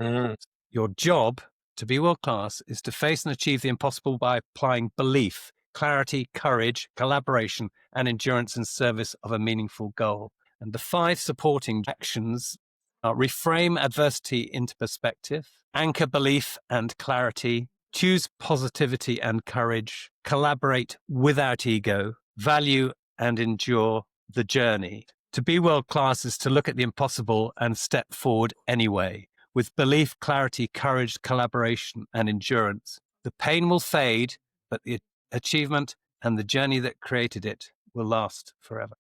Mm. Your job to be world class is to face and achieve the impossible by applying belief, clarity, courage, collaboration, and endurance in service of a meaningful goal. And the 5 supporting actions are: reframe adversity into perspective, anchor belief and clarity, choose positivity and courage, collaborate without ego, value and endure the journey. To be world class is to look at the impossible and step forward anyway. With belief, clarity, courage, collaboration, and endurance, the pain will fade, but the achievement and the journey that created it will last forever.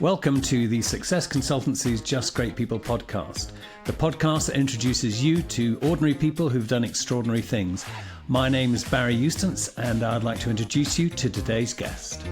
Welcome to the Sixsess Consultancy's Just Great People podcast, the podcast that introduces you to ordinary people who've done extraordinary things. My name is Barry Eustance, and I'd like to introduce you to today's guest.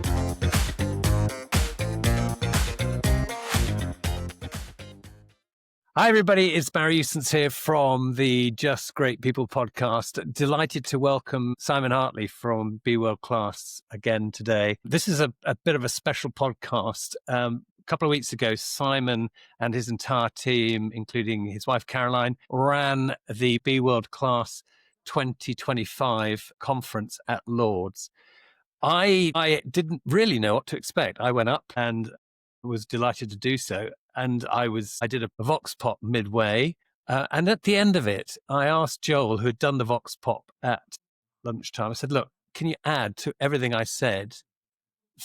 Hi, everybody. It's Barry Eustance here from the Just Great People podcast. Delighted to welcome Simon Hartley from Be World Class again today. This is a bit of a special podcast. A couple of weeks ago, Simon and his entire team, including his wife Caroline, ran the Be World Class 2025 conference at Lord's. I didn't really know what to expect. I went up and was delighted to do so. And I did a Vox Pop midway. And at the end of it, I asked Joel, who had done the Vox Pop at lunchtime, I said, look, can you add to everything I said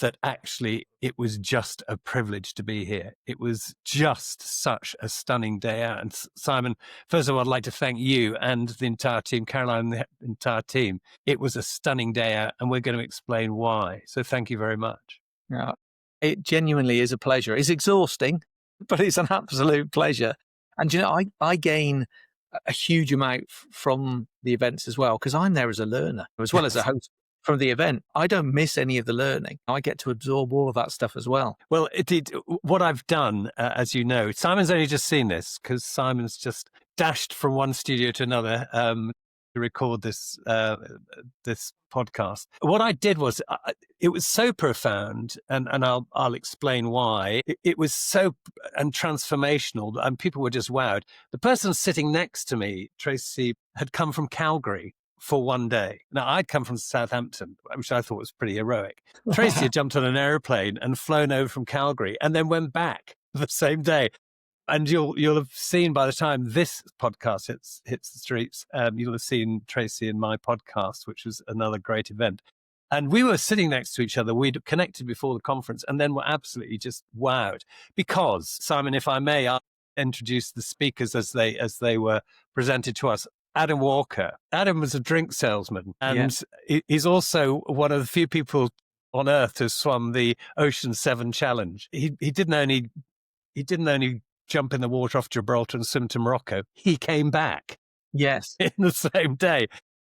that actually it was just a privilege to be here? It was just such a stunning day out. And Simon, first of all, I'd like to thank you and the entire team, Caroline and the entire team. It was a stunning day out, and we're going to explain why. So thank you very much. Yeah, it genuinely is a pleasure. It's exhausting, but it's an absolute pleasure. And, you know, I gain a huge amount from the events as well, because I'm there as a learner, as well as a host from the event. I don't miss any of the learning. I get to absorb all of that stuff as well. Well, what I've done, as you know, Simon's only just seen this because Simon's just dashed from one studio to another to record this podcast. What I did was, it was so profound, and I'll explain why. It was so and transformational, and people were just wowed. The person sitting next to me, Tracy, had come from Calgary for one day. Now, I'd come from Southampton, which I thought was pretty heroic. Tracy had jumped on an aeroplane and flown over from Calgary and then went back the same day. And you'll have seen by the time this podcast hits the streets, you'll have seen Tracy in my podcast, which was another great event. And we were sitting next to each other. We'd connected before the conference and then were absolutely just wowed. Because, Simon, if I may, I'll introduce the speakers as they were presented to us. Adam Walker. Adam was a drink salesman, and he's also one of the few people on earth to swum the Ocean 7 Challenge. He didn't only jump in the water off Gibraltar and swim to Morocco. He came back. Yes. In the same day.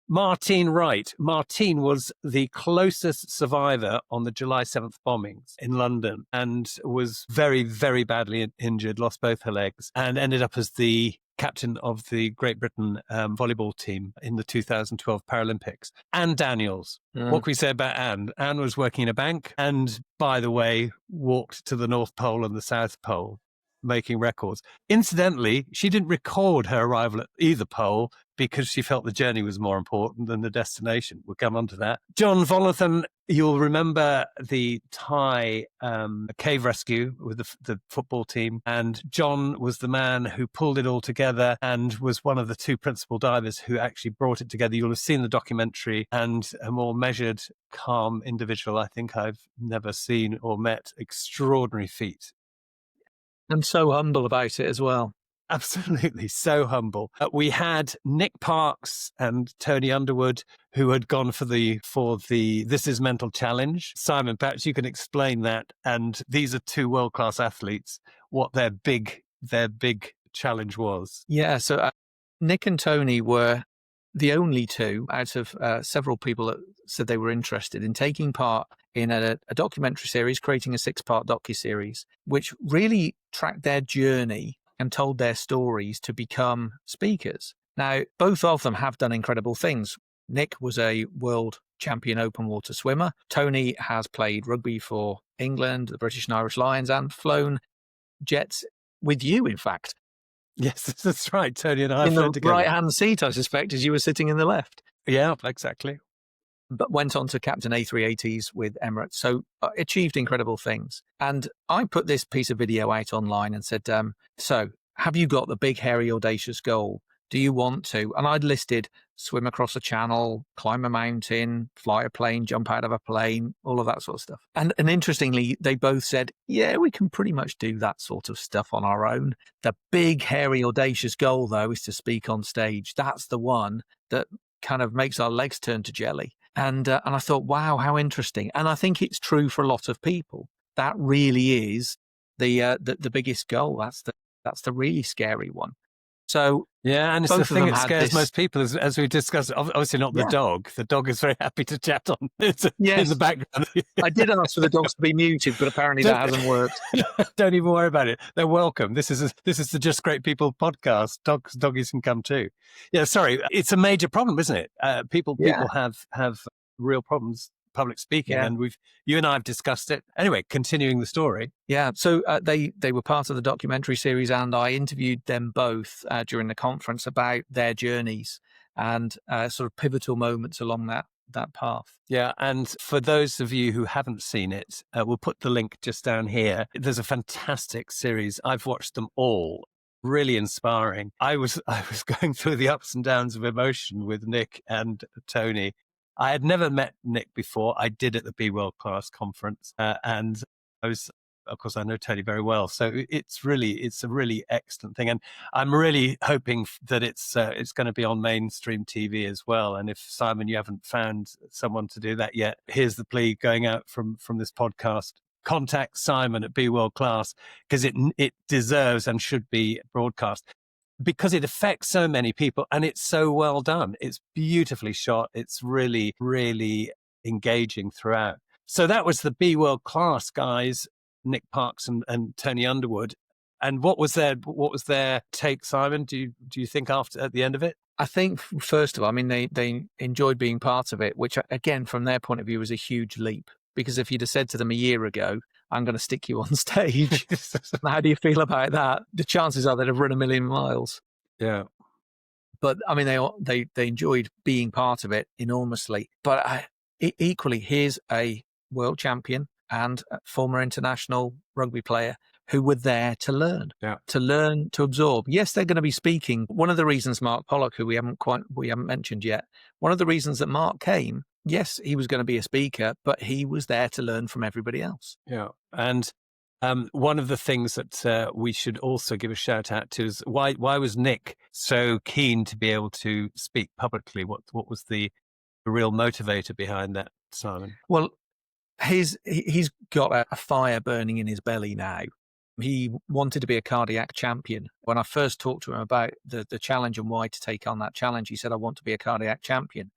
Martine Wright. Martine was the closest survivor on the July 7th bombings in London and was very, very badly injured, lost both her legs, and ended up as the captain of the Great Britain volleyball team in the 2012 Paralympics. Anne Daniels. What can we say about Anne? Anne was working in a bank and, by the way, walked to the North Pole and the South Pole, making records. Incidentally, she didn't record her arrival at either pole because she felt the journey was more important than the destination. We'll come on to that. John Volanthen, you'll remember the Thai cave rescue with the football team. And John was the man who pulled it all together and was one of the 2 principal divers who actually brought it together. You'll have seen the documentary, and a more measured, calm individual I think I've never seen or met. Extraordinary feat. And so humble about it as well. Absolutely, so humble. We had Nick Parks and Tony Underwood, who had gone for the This Is Mental Challenge. Simon, perhaps you can explain that. And these are 2 world-class athletes, what their big challenge was. Yeah, so Nick and Tony were the only 2 out of several people that said they were interested in taking part in a documentary series, creating a 6-part docuseries, which really tracked their journey and told their stories to become speakers. Now, both of them have done incredible things. Nick was a world champion open water swimmer. Tony has played rugby for England, the British and Irish Lions, and flown jets with you, in fact. Yes, that's right. Tony and I In flown the together. right-hand seat, I suspect, as you were sitting in the left. Yeah, exactly. But went on to captain A380s with Emirates. So achieved incredible things. And I put this piece of video out online and said, so have you got the big, hairy, audacious goal? Do you want to? And I'd listed swim across a channel, climb a mountain, fly a plane, jump out of a plane, all of that sort of stuff. And interestingly, they both said, yeah, we can pretty much do that sort of stuff on our own. The big, hairy, audacious goal, though, is to speak on stage. That's the one that kind of makes our legs turn to jelly. And I thought, wow, how interesting. And I think it's true for a lot of people. That really is the biggest goal. That's the really scary one. So yeah, and it's the thing that scares most people, as we discussed. Obviously, not the dog. The dog is very happy to chat on. It's in the background. I did ask for the dogs to be muted, but apparently that hasn't worked. Don't even worry about it. They're welcome. This is the Just Great People podcast. Doggies can come too. Yeah, sorry, it's a major problem, isn't it? People have real problems public speaking, and you and I have discussed it. Anyway, continuing the story. Yeah, so they were part of the documentary series, and I interviewed them both during the conference about their journeys and sort of pivotal moments along that path. Yeah, and for those of you who haven't seen it, we'll put the link just down here. There's a fantastic series. I've watched them all. Really inspiring. I was going through the ups and downs of emotion with Nick and Tony. I had never met Nick before. I did at the Be World Class conference, and I was, of course, I know Tony very well. So it's a really excellent thing, and I'm really hoping that it's going to be on mainstream TV as well. And if Simon, you haven't found someone to do that yet, here's the plea going out from this podcast: contact Simon at Be World Class, because it deserves and should be broadcast, because it affects so many people and it's so well done. It's beautifully shot. It's really, really engaging throughout. So that was the Be World Class guys, Nick Parks and Tony Underwood. And what was their take, Simon? Do you think at the end of it? I think, first of all, I mean, they enjoyed being part of it, which again, from their point of view, was a huge leap. Because if you'd have said to them a year ago, I'm going to stick you on stage, how do you feel about that? The chances are they'd have run 1 million miles. Yeah. But I mean, they enjoyed being part of it enormously. But equally, here's a world champion and a former international rugby player who were there to learn, to absorb. Yes, they're going to be speaking. One of the reasons Mark Pollock, who we haven't mentioned yet, one of the reasons that Mark came, yes, he was going to be a speaker, but he was there to learn from everybody else. Yeah. And one of the things that we should also give a shout out to is why was Nick so keen to be able to speak publicly? What was the real motivator behind that, Simon? Well, he's got a fire burning in his belly now. He wanted to be a cardiac champion. When I first talked to him about the challenge and why to take on that challenge, he said, I want to be a cardiac champion.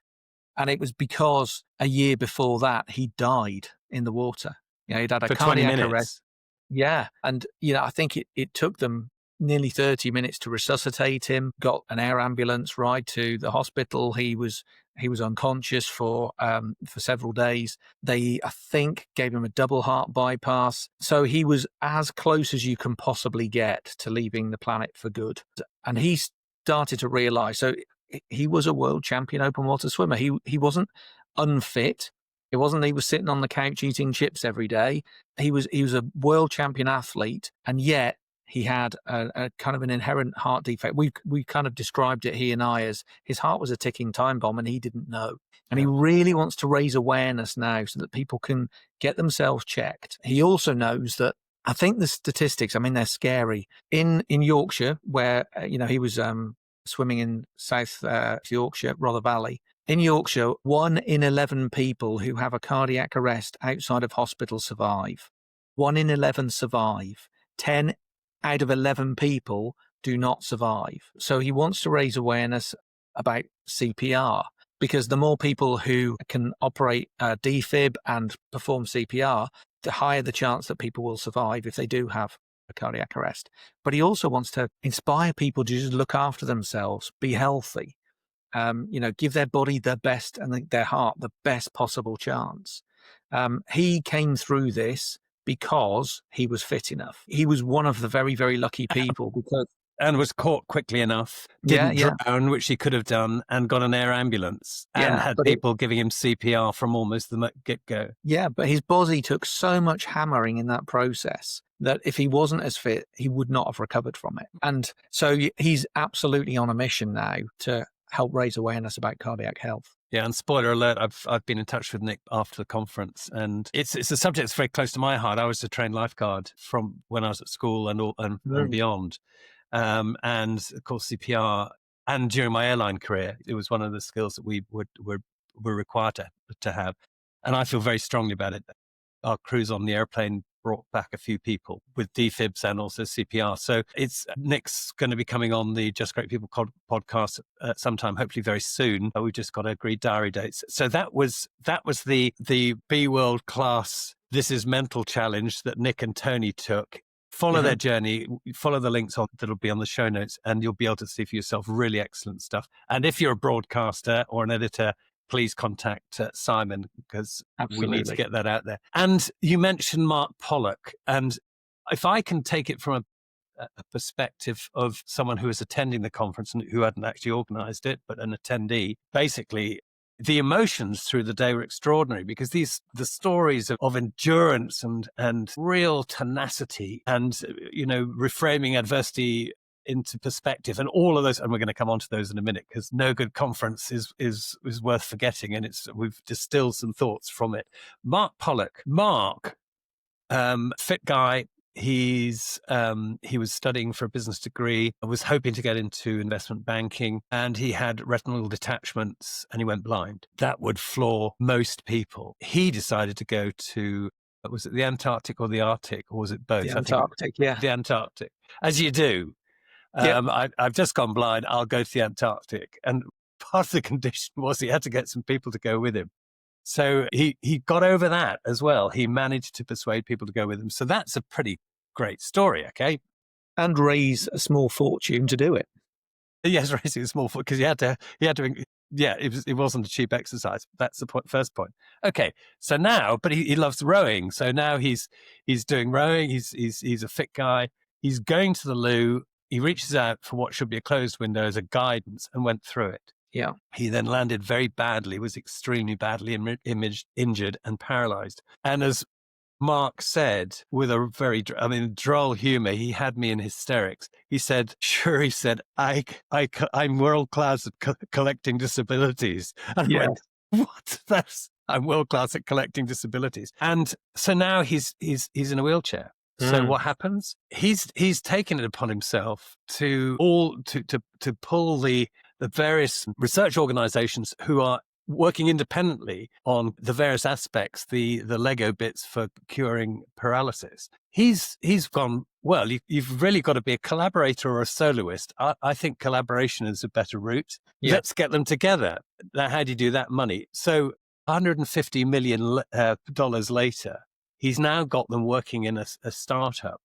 And it was because a year before that, he died in the water. He'd had a cardiac arrest. Yeah. And, I think it took them nearly 30 minutes to resuscitate him, got an air ambulance ride to the hospital. He was unconscious for several days. They, I think, gave him a double heart bypass. So he was as close as you can possibly get to leaving the planet for good. And he started to realize, so he was a world champion open water swimmer. He wasn't unfit. It wasn't he was sitting on the couch eating chips every day. He was a world champion athlete, and yet he had a kind of an inherent heart defect. We kind of described it, he and I, as his heart was a ticking time bomb and he didn't know. And he really wants to raise awareness now so that people can get themselves checked. He also knows that, I think the statistics, I mean, they're scary. In Yorkshire, where, he was swimming in South Yorkshire, Rother Valley. In Yorkshire, 1 in 11 people who have a cardiac arrest outside of hospital survive. 1 in 11 survive. 10 out of 11 people do not survive. So he wants to raise awareness about CPR, because the more people who can operate defib and perform CPR, the higher the chance that people will survive if they do have a cardiac arrest. But he also wants to inspire people to just look after themselves, be healthy. give their body the best and their heart the best possible chance. He came through this because he was fit enough. He was one of the very, very lucky people because and was caught quickly enough, didn't drown, which he could have done, and got an air ambulance, and had people giving him CPR from almost the get-go. Yeah, but his body took so much hammering in that process that if he wasn't as fit, he would not have recovered from it. And so he's absolutely on a mission now to help raise awareness about cardiac health. Yeah, and spoiler alert, I've been in touch with Nick after the conference, and it's a subject that's very close to my heart. I was a trained lifeguard from when I was at school and beyond. And of course, CPR, and during my airline career, it was one of the skills that we were required to have. And I feel very strongly about it. Our crews on the airplane brought back a few people with defibs and also CPR. So Nick's going to be coming on the Just Great People podcast sometime, hopefully very soon. We've just got to agree diary dates. So that was the Be World Class This Is Mental challenge that Nick and Tony took. Follow their journey, follow the links that'll be on the show notes, and you'll be able to see for yourself really excellent stuff. And if you're a broadcaster or an editor, please contact Simon, because we need to get that out there. And you mentioned Mark Pollock. And if I can take it from a perspective of someone who was attending the conference and who hadn't actually organized it, but an attendee, basically, the emotions through the day were extraordinary, because the stories of endurance and real tenacity and, reframing adversity into perspective and all of those. And we're going to come on to those in a minute, because no good conference is worth forgetting. And we've distilled some thoughts from it. Mark Pollock, fit guy. He was studying for a business degree, was hoping to get into investment banking, and he had retinal detachments and he went blind. That would floor most people. He decided to go to, was it the Antarctic or the Arctic, or was it both? The Antarctic, The Antarctic, as you do. I've just gone blind, I'll go to the Antarctic. And part of the condition was he had to get some people to go with him. So he got over that as well. He managed to persuade people to go with him. So that's a pretty great story, okay? And raise a small fortune to do it. Yes, raising a small fortune, because he had to. It wasn't a cheap exercise. That's the first point. Okay, so now, but he loves rowing. So now he's doing rowing. He's a fit guy. He's going to the loo. He reaches out for what should be a closed window as a guidance and went through it. Yeah. He then landed very badly, was extremely badly injured and paralyzed. And as Mark said, with a very, droll humor, he had me in hysterics. He said, I'm world class at collecting disabilities. And I went, what? I'm world class at collecting disabilities. And so now he's in a wheelchair. So what happens? He's taken it upon himself to pull the various research organizations who are working independently on the various aspects, the Lego bits for curing paralysis. He's gone, well, you've really got to be a collaborator or a soloist. I think collaboration is a better route. Yeah. Let's get them together. Now, how do you do that money? So $150 million later, he's now got them working in a startup.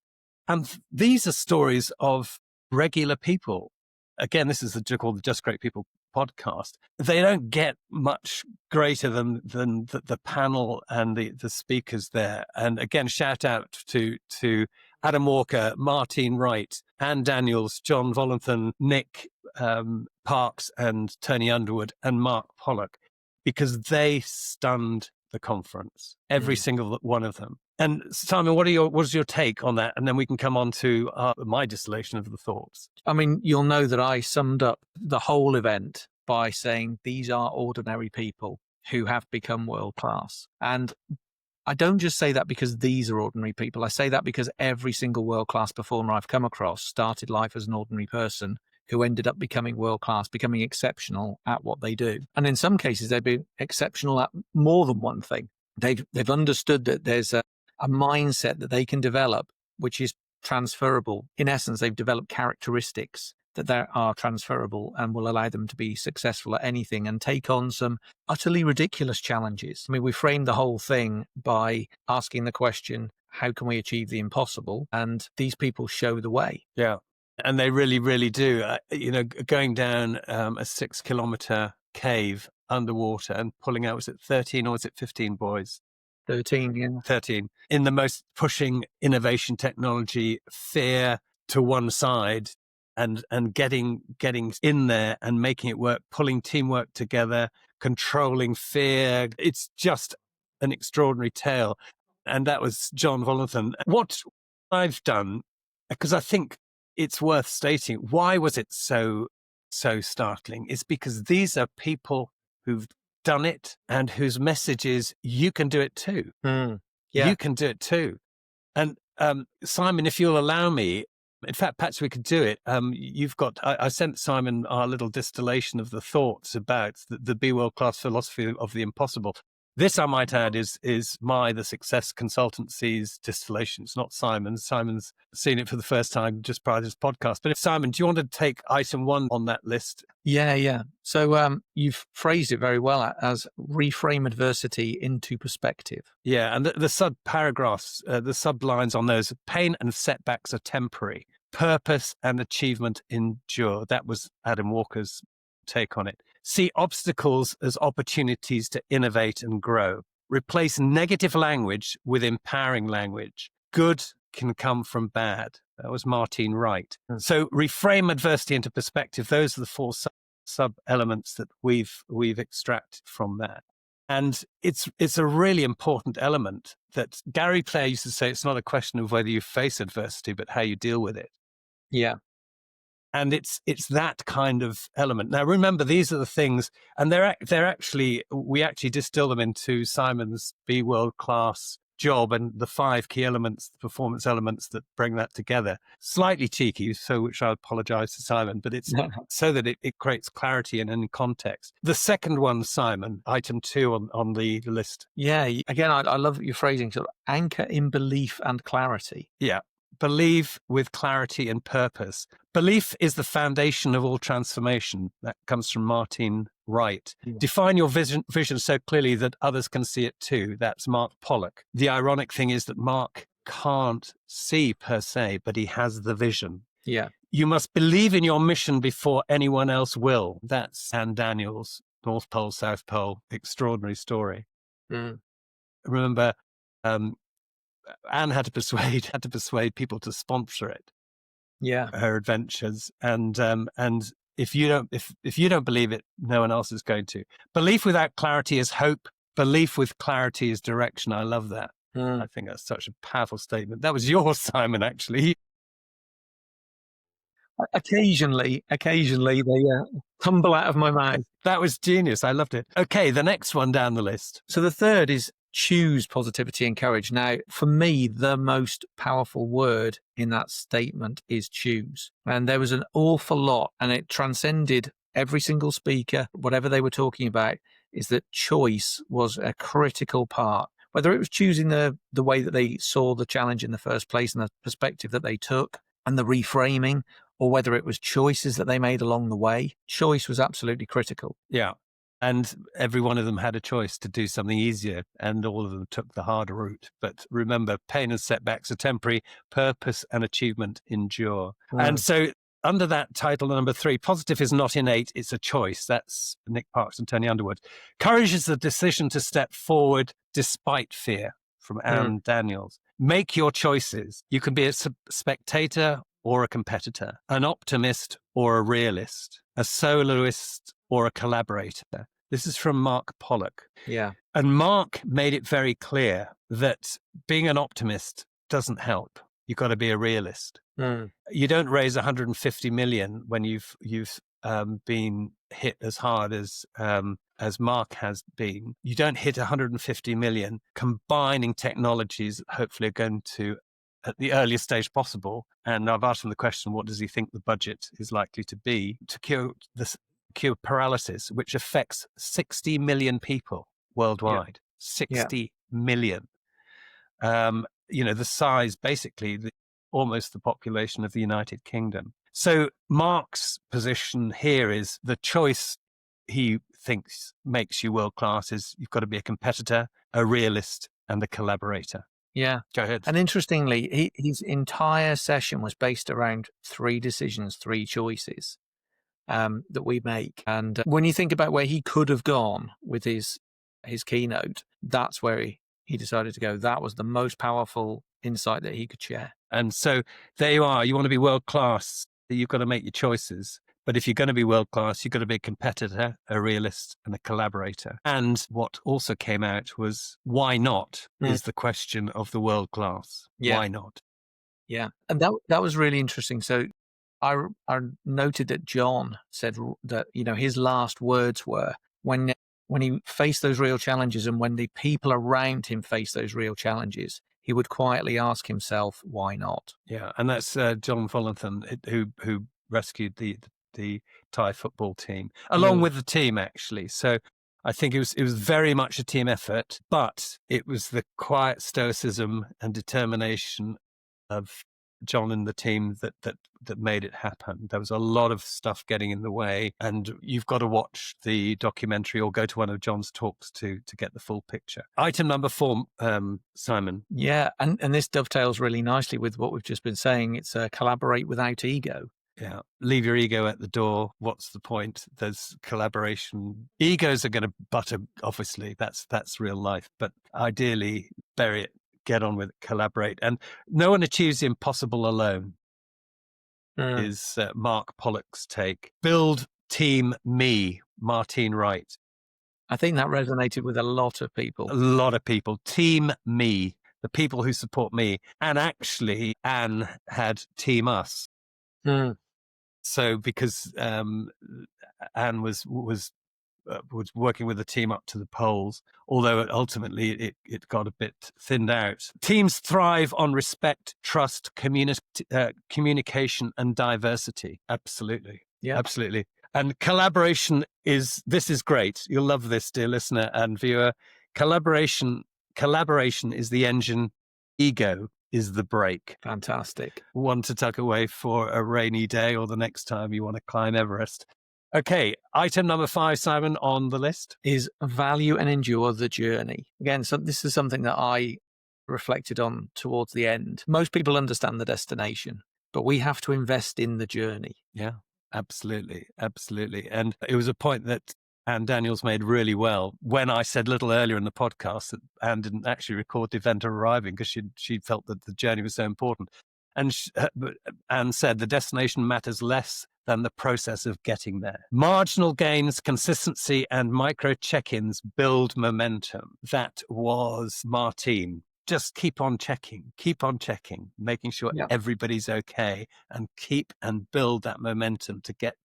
And these are stories of regular people. Again, this is called the Just Great People podcast. They don't get much greater than the panel and the speakers there. And again, shout out to Adam Walker, Martine Wright, Anne Daniels, John Volanthen, Nick Parks, and Tony Underwood, and Mark Pollock, because they stunned the conference, every single one of them. And Simon, what's your take on that? And then we can come on to my distillation of the thoughts. I mean, you'll know that I summed up the whole event by saying these are ordinary people who have become world class. And I don't just say that because these are ordinary people. I say that because every single world class performer I've come across started life as an ordinary person who ended up becoming world class, becoming exceptional at what they do. And in some cases, they've been exceptional at more than one thing. They've understood that there's a mindset that they can develop, which is transferable. In essence, they've developed characteristics that are transferable and will allow them to be successful at anything and take on some utterly ridiculous challenges. I mean, we framed the whole thing by asking the question, how can we achieve the impossible? And these people show the way. Yeah. And they really, really do. Going down a 6-kilometer cave underwater and pulling out, was it 13 or was it 15 boys? 13, yeah. 13. In the most pushing innovation technology, fear to one side and getting in there and making it work, pulling teamwork together, controlling fear. It's just an extraordinary tale. And that was John Volanthen. What I've done, because I think it's worth stating, why was it so startling? It's because these are people who've done it and whose message is, you can do it too. Yeah. You can do it too. And Simon, if you'll allow me, in fact, perhaps we could do it. You've got, I sent Simon our little distillation of the thoughts about the Be World Class philosophy of the impossible. This, I might add, is the Sixsess Consultancy's distillation. It's not Simon's. Simon's seen it for the first time just prior to this podcast. But Simon, do you want to take item 1 on that list? Yeah. So you've phrased it very well as reframe adversity into perspective. Yeah, and the sub-paragraphs, the sub-lines on those, pain and setbacks are temporary, purpose and achievement endure. That was Adam Walker's take on it. See obstacles as opportunities to innovate and grow. Replace negative language with empowering language. Good can come from bad. That was Martine Wright. So reframe adversity into perspective. Those are the 4 sub-elements that we've extracted from that. And it's a really important element that Gary Player used to say, it's not a question of whether you face adversity, but how you deal with it. Yeah. And it's that kind of element. Now, remember, these are the things, and they're actually, we actually distill them into Simon's Be World Class job and the 5 key elements, the performance elements that bring that together. Slightly cheeky, so which I apologize to Simon, but it's so that it creates clarity and in context. The second one, Simon, item 2 on the list. Yeah. Again, I love your phrasing, sort of anchor in belief and clarity. Yeah. Believe with clarity and purpose. Belief is the foundation of all transformation. That comes from Martine Wright. Yeah. Define your vision so clearly that others can see it too. That's Mark Pollock. The ironic thing is that Mark can't see per se, but he has the vision. Yeah. You must believe in your mission before anyone else will. That's Anne Daniels, North Pole, South Pole, extraordinary story. Remember, Anne had to persuade people to sponsor it. Yeah. Her adventures. And if you don't believe it, no one else is going to. Belief without clarity is hope. Belief with clarity is direction. I love that. I think that's such a powerful statement. That was yours, Simon, actually. Occasionally they tumble out of my mouth. That was genius. I loved it. Okay, the next one down the list. So the third is choose positivity and courage. Now, for me, the most powerful word in that statement is choose. And there was an awful lot, and it transcended every single speaker, whatever they were talking about, is that choice was a critical part. Whether it was choosing the way that they saw the challenge in the first place and the perspective that they took and the reframing, or whether it was choices that they made along the way, choice was absolutely critical. Yeah. And every one of them had a choice to do something easier, and all of them took the harder route. But remember, pain and setbacks are temporary, purpose and achievement endure. And so under that title, number 3, positive is not innate, it's a choice. That's Nick Parks and Tony Underwood. Courage is the decision to step forward despite fear, from Anne Daniels. Make your choices. You can be a spectator or a competitor, an optimist or a realist, a soloist or a collaborator. This is from Mark Pollock. Yeah. And Mark made it very clear that being an optimist doesn't help. You've got to be a realist. You don't raise 150 million when you've been hit as hard as Mark has been. You don't hit 150 million combining technologies that hopefully are going to, at the earliest stage possible. And I've asked him the question, what does he think the budget is likely to be to cure paralysis, which affects 60 million people worldwide. 60 million. The size, basically, almost the population of the United Kingdom. So Mark's position here is the choice he thinks makes you world class is you've got to be a competitor, a realist, and a collaborator. Yeah. Go ahead. And interestingly, his entire session was based around 3 decisions, 3 choices that we make. And when you think about where he could have gone with his keynote, that's where he decided to go. That was the most powerful insight that he could share. And so there you are. You want to be world class, you've got to make your choices. But if you're going to be world class, you've got to be a competitor, a realist, and a collaborator. And what also came out was why not is the question of the world class. Yeah. Why not? Yeah. And that was really interesting. So I noted that John said that, his last words were when he faced those real challenges and when the people around him faced those real challenges, he would quietly ask himself, why not? Yeah. And that's John Volanthen, who rescued the Thai football team, along with the team, actually. So I think it was very much a team effort, but it was the quiet stoicism and determination of John and the team that made it happen. There was a lot of stuff getting in the way, and you've got to watch the documentary or go to one of John's talks to get the full picture. Item number 4, Simon. Yeah, and this dovetails really nicely with what we've just been saying. It's collaborate without ego. Yeah. Leave your ego at the door. What's the point? There's collaboration. Egos are going to butter, obviously. That's real life. But ideally, bury it, get on with it, collaborate. And no one achieves the impossible alone, is Mark Pollock's take. Build team me, Martine Wright. I think that resonated with a lot of people. A lot of people. Team me, the people who support me. And actually, Anne had team us. So because Anne was working with the team up to the polls, although ultimately it got a bit thinned out. Teams thrive on respect, trust, communication, and diversity. Absolutely. Yeah. Absolutely. And collaboration is great. You'll love this, dear listener and viewer. Collaboration is the engine. Ego is the brake. Fantastic. One to tuck away for a rainy day or the next time you want to climb Everest. Okay, item number 5, Simon, on the list is value and endure the journey. Again, so this is something that I reflected on towards the end. Most people understand the destination, but we have to invest in the journey. Yeah, absolutely. Absolutely. And it was a point that Anne Daniels made really well when I said a little earlier in the podcast that Anne didn't actually record the event of arriving because she felt that the journey was so important. And Anne said the destination matters less than the process of getting there. Marginal gains, consistency, and micro check-ins build momentum. That was Martine. Just keep on checking, making sure everybody's okay, and keep and build that momentum to get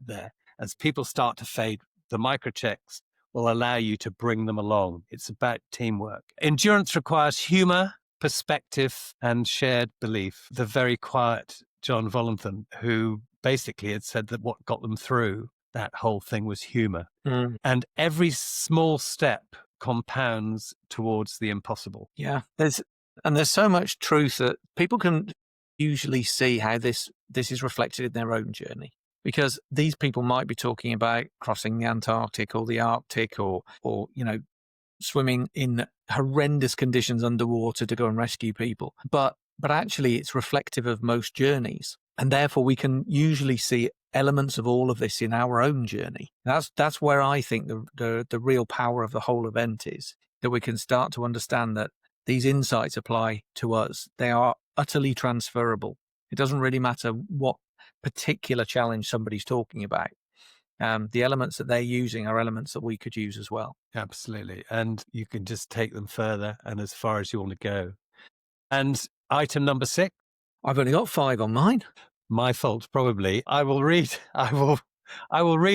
there. As people start to fade, the micro checks will allow you to bring them along. It's about teamwork. Endurance requires humor, perspective, and shared belief. The very quiet John Volanthen, who basically had said that what got them through that whole thing was humor. And every small step compounds towards the impossible. Yeah. There's so much truth that people can usually see how this is reflected in their own journey. Because these people might be talking about crossing the Antarctic or the Arctic or swimming in horrendous conditions underwater to go and rescue people. But actually it's reflective of most journeys. And therefore we can usually see elements of all of this in our own journey. That's where I think the real power of the whole event is, that we can start to understand that these insights apply to us. They are utterly transferable. It doesn't really matter what particular challenge somebody's talking about. The elements that they're using are elements that we could use as well. Absolutely. And you can just take them further and as far as you want to go. And item number 6. I've only got 5 on mine. My fault, probably. I will read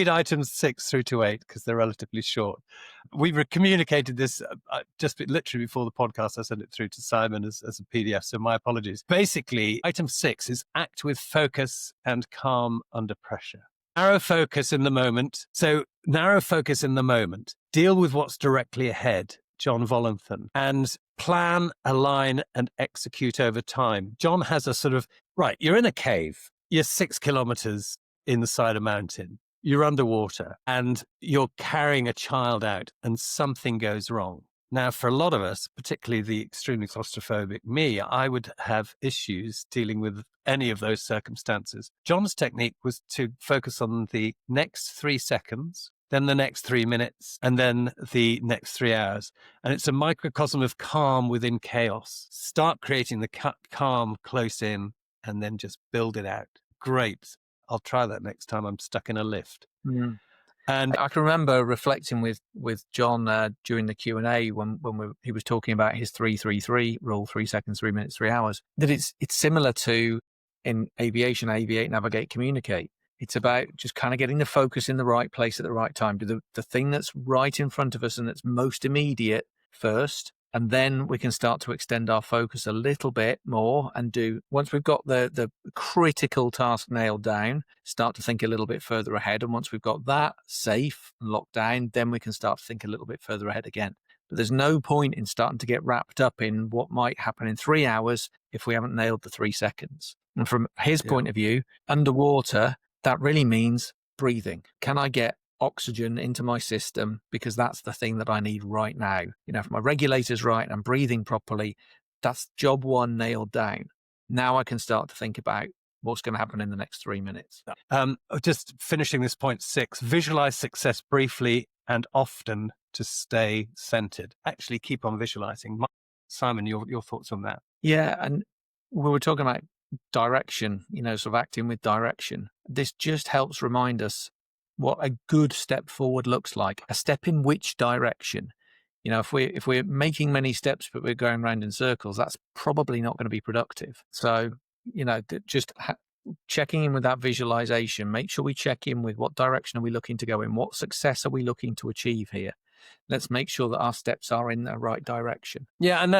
items 6 through to 8 because they're relatively short. We communicated this just literally before the podcast. I sent it through to Simon as a PDF, so my apologies. Basically, item 6 is act with focus and calm under pressure. Narrow focus in the moment. So narrow focus in the moment. Deal with what's directly ahead, John Volanthen, and plan, align, and execute over time. John has a sort of, right, you're in a cave. You're 6 kilometers in the side of a mountain. You're underwater and you're carrying a child out and something goes wrong. Now, for a lot of us, particularly the extremely claustrophobic me, I would have issues dealing with any of those circumstances. John's technique was to focus on the next 3 seconds, then the next 3 minutes, and then the next 3 hours. And it's a microcosm of calm within chaos. Start creating the calm close in and then just build it out. Great. I'll try that next time I'm stuck in a lift. Mm. And I can remember reflecting with John during the Q&A when he was talking about his 3-3-3 rule, 3 seconds, 3 minutes, 3 hours, that it's similar to in aviation, aviate, navigate, communicate. It's about just kind of getting the focus in the right place at the right time. Do the thing that's right in front of us and that's most immediate first, and then we can start to extend our focus a little bit more and do, once we've got the critical task nailed down, start to think a little bit further ahead. And once we've got that safe and locked down, then we can start to think a little bit further ahead again. But there's no point in starting to get wrapped up in what might happen in 3 hours if we haven't nailed the 3 seconds. And from his point of view, underwater, that really means breathing. Can I get oxygen into my system, because that's the thing that I need right now. If my regulator's right and I'm breathing properly, that's job 1 nailed down. Now I can start to think about what's going to happen in the next 3 minutes. Just finishing this point 6, visualize success briefly and often to stay centered. Actually keep on visualizing. Simon, your thoughts on that? Yeah, and we were talking about direction, sort of acting with direction. This just helps remind us what a good step forward looks like. A step in which direction? If we're making many steps but we're going round in circles, that's probably not going to be productive. So, just checking in with that visualization. Make sure we check in with what direction are we looking to go in? What success are we looking to achieve here? Let's make sure that our steps are in the right direction. Yeah, and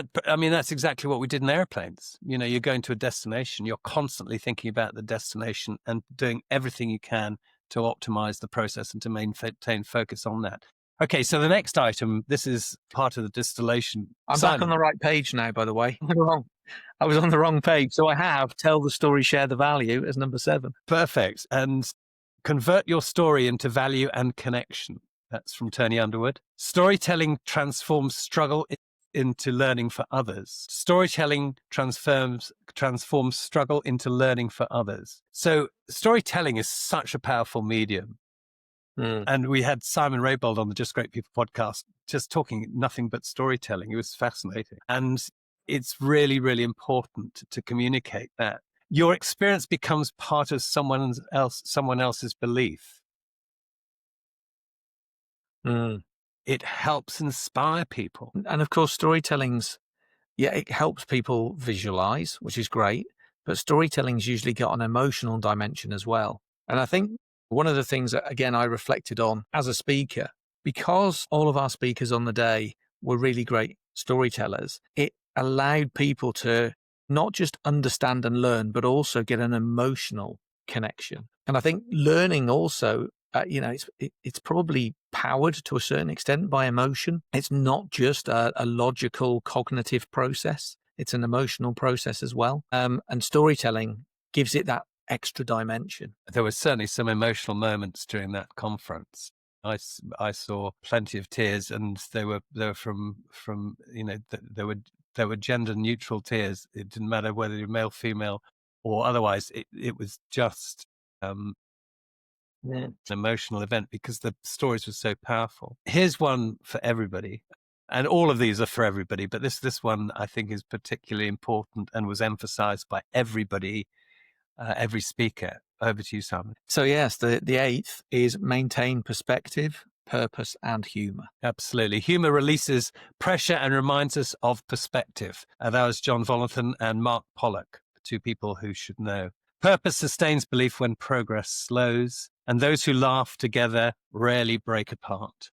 that's exactly what we did in airplanes. You're going to a destination, you're constantly thinking about the destination and doing everything you can to optimize the process and to maintain focus on that. Okay, so the next item, this is part of the distillation. I'm back on the right page now, by the way. I was on the wrong page. So I have tell the story, share the value as number 7. Perfect. And convert your story into value and connection. That's from Tony Underwood. Storytelling transforms struggle into learning for others. Storytelling transforms struggle into learning for others. So storytelling is such a powerful medium. And we had Simon Raybould on the Just Great People podcast, just talking nothing but storytelling. It was fascinating. And it's really, really important to communicate that. Your experience becomes part of someone else's belief. It helps inspire people. And of course, storytelling's, it helps people visualize, which is great, but storytelling's usually got an emotional dimension as well. And I think one of the things that, again, I reflected on as a speaker, because all of our speakers on the day were really great storytellers, it allowed people to not just understand and learn, but also get an emotional connection. And I think learning also, it's probably powered to a certain extent by emotion. It's not just a logical cognitive process. It's an emotional process as well. And storytelling gives it that extra dimension. There were certainly some emotional moments during that conference. I saw plenty of tears, and they were from there were gender neutral tears. It didn't matter whether you're male, female, or otherwise. It was just an emotional event because the stories were so powerful. Here's one for everybody, and all of these are for everybody, but this one I think is particularly important and was emphasized by everybody, every speaker. Over to you, Simon. So yes, the 8th is maintain perspective, purpose, and humor. Absolutely. Humor releases pressure and reminds us of perspective. That was John Volanthen and Mark Pollock, 2 people who should know. Purpose sustains belief when progress slows, and those who laugh together rarely break apart.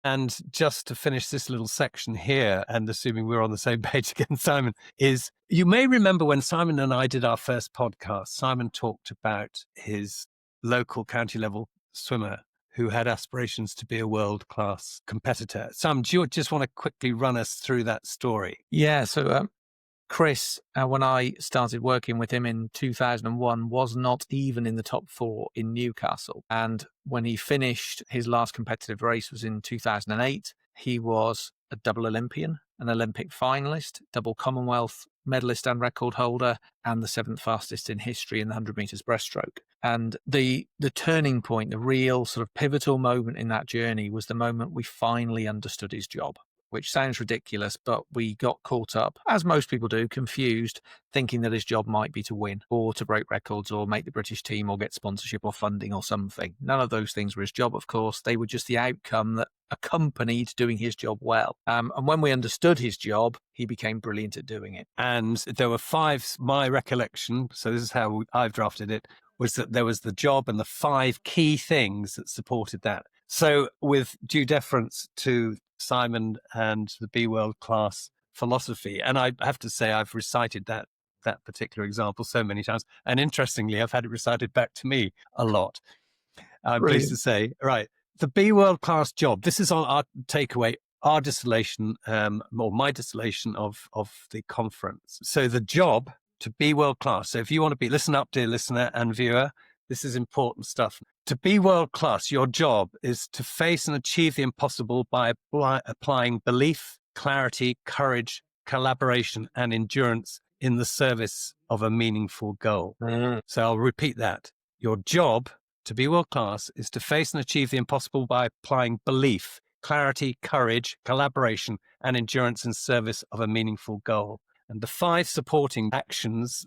And just to finish this little section here, and assuming we're on the same page again, Simon, is you may remember when Simon and I did our first podcast, Simon talked about his local county level swimmer who had aspirations to be a world-class competitor. Simon, do you just want to quickly run us through that story? Yeah, so Chris, when I started working with him in 2001, was not even in the top 4 in Newcastle. And when he finished, his last competitive race was in 2008. He was a double Olympian, an Olympic finalist, double Commonwealth medalist and record holder, and the 7th fastest in history in the 100 meters breaststroke. And the turning point, the real sort of pivotal moment in that journey was the moment we finally understood his job, which sounds ridiculous, but we got caught up, as most people do, confused, thinking that his job might be to win or to break records or make the British team or get sponsorship or funding or something. None of those things were his job, of course. They were just the outcome that accompanied doing his job well. And when we understood his job, he became brilliant at doing it. And there were 5, my recollection, so this is how I've drafted it, was that there was the job and the 5 key things that supported that. So with due deference to Simon and the Be World Class philosophy, and I have to say I've recited that particular example so many times, and interestingly I've had it recited back to me a lot. I'm Brilliant. pleased to say, right, the Be World Class job, this is on our takeaway, our distillation, or my distillation of the conference. So the job to be world class. So if you want to be, listen up, dear listener and viewer, this is important stuff. To be world class, your job is to face and achieve the impossible by applying belief, clarity, courage, collaboration, and endurance in the service of a meaningful goal. So I'll repeat that. Your job to be world class is to face and achieve the impossible by applying belief, clarity, courage, collaboration, and endurance in service of a meaningful goal. And the 5 supporting actions,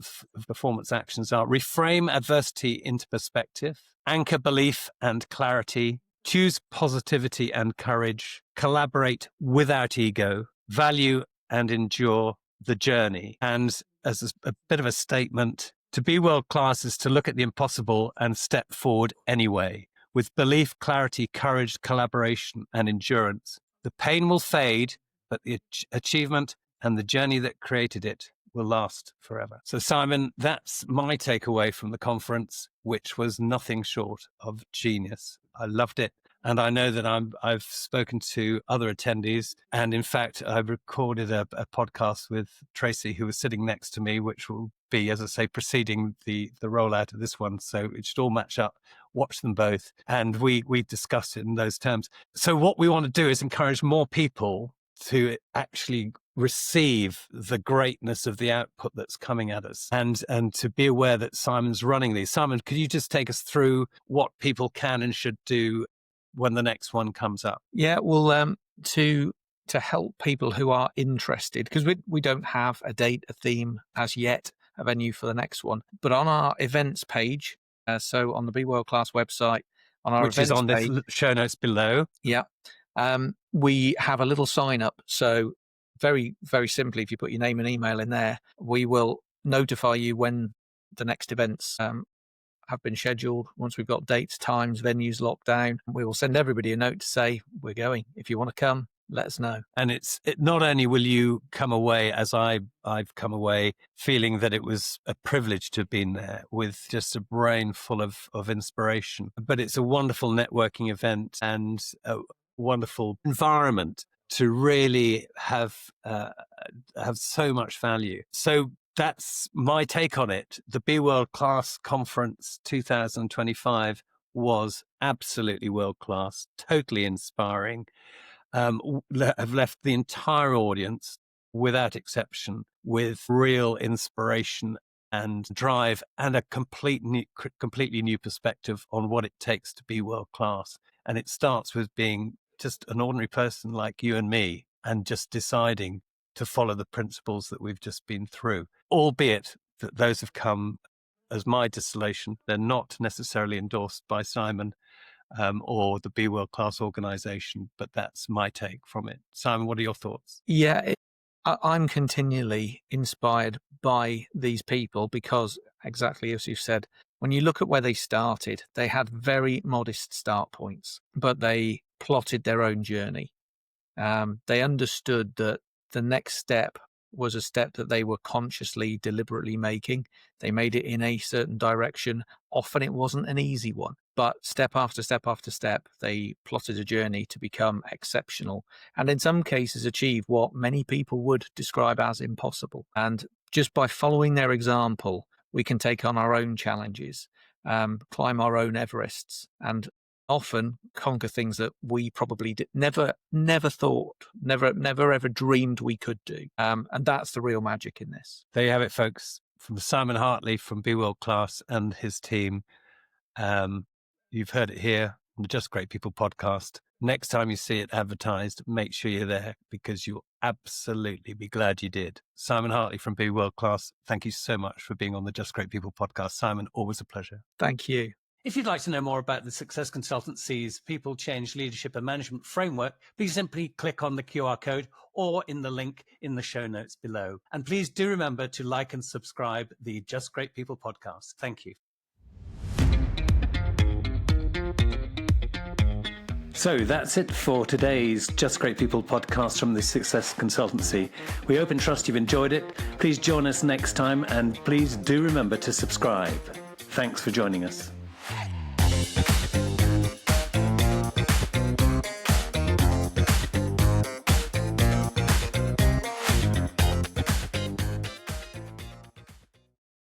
performance actions, are reframe adversity into perspective, anchor belief and clarity, choose positivity and courage, collaborate without ego, value and endure the journey. And as a bit of a statement, to be world class is to look at the impossible and step forward anyway, with belief, clarity, courage, collaboration, and endurance. The pain will fade, but the achievement and the journey that created it will last forever. So Simon, that's my takeaway from the conference, which was nothing short of genius. I loved it. And I know that I've spoken to other attendees. And in fact, I recorded a podcast with Tracy, who was sitting next to me, which will be, as I say, preceding the rollout of this one. So it should all match up. Watch them both. And we discussed it in those terms. So what we want to do is encourage more people to actually receive the greatness of the output that's coming at us, and to be aware that Simon's running these. Simon, could you just take us through what people can and should do when the next one comes up? Yeah, well, to help people who are interested, because we don't have a date, a theme as yet, a venue for the next one, but on our events page, so on the Be World Class website, on our which is on page, the show notes below. Yeah. We have a little sign up. So very, very simply, if you put your name and email in there, we will notify you when the next events have been scheduled. Once we've got dates, times, venues locked down, we will send everybody a note to say, we're going. If you want to come, let us know. And it not only will you come away, as I've come away, feeling that it was a privilege to have been there with just a brain full of inspiration, but it's a wonderful networking event and a wonderful environment to really have so much value. So that's my take on it. The Be World Class Conference 2025 was absolutely world class, totally inspiring. Have left the entire audience, without exception, with real inspiration and drive and a completely new perspective on what it takes to be world class. And it starts with being just an ordinary person like you and me and just deciding to follow the principles that we've just been through, albeit that those have come as my distillation. They're not necessarily endorsed by Simon or the Be World Class organization, but that's my take from it. Simon, what are your thoughts? Yeah, I'm continually inspired by these people because, exactly as you've said, when you look at where they started, they had very modest start points, but they plotted their own journey. They understood that the next step was a step that they were consciously, deliberately making. They made it in a certain direction. Often it wasn't an easy one, but step after step after step, they plotted a journey to become exceptional, and in some cases achieve what many people would describe as impossible. And just by following their example, we can take on our own challenges, climb our own Everests, and often conquer things that we probably never thought, never ever dreamed we could do. And that's the real magic in this. There you have it, folks, from Simon Hartley from Be World Class and his team. You've heard it here on the Just Great People podcast. Next time you see it advertised, make sure you're there, because you'll absolutely be glad you did. Simon Hartley from Be World Class, thank you so much for being on the Just Great People podcast. Simon, always a pleasure. Thank you. If you'd like to know more about the Sixsess Consultancy's People, Change, Leadership and Management Framework, please simply click on the QR code or in the link in the show notes below. And please do remember to like and subscribe the Just Great People podcast. Thank you. So that's it for today's Just Great People podcast from the Sixsess Consultancy. We hope and trust you've enjoyed it. Please join us next time, and please do remember to subscribe. Thanks for joining us.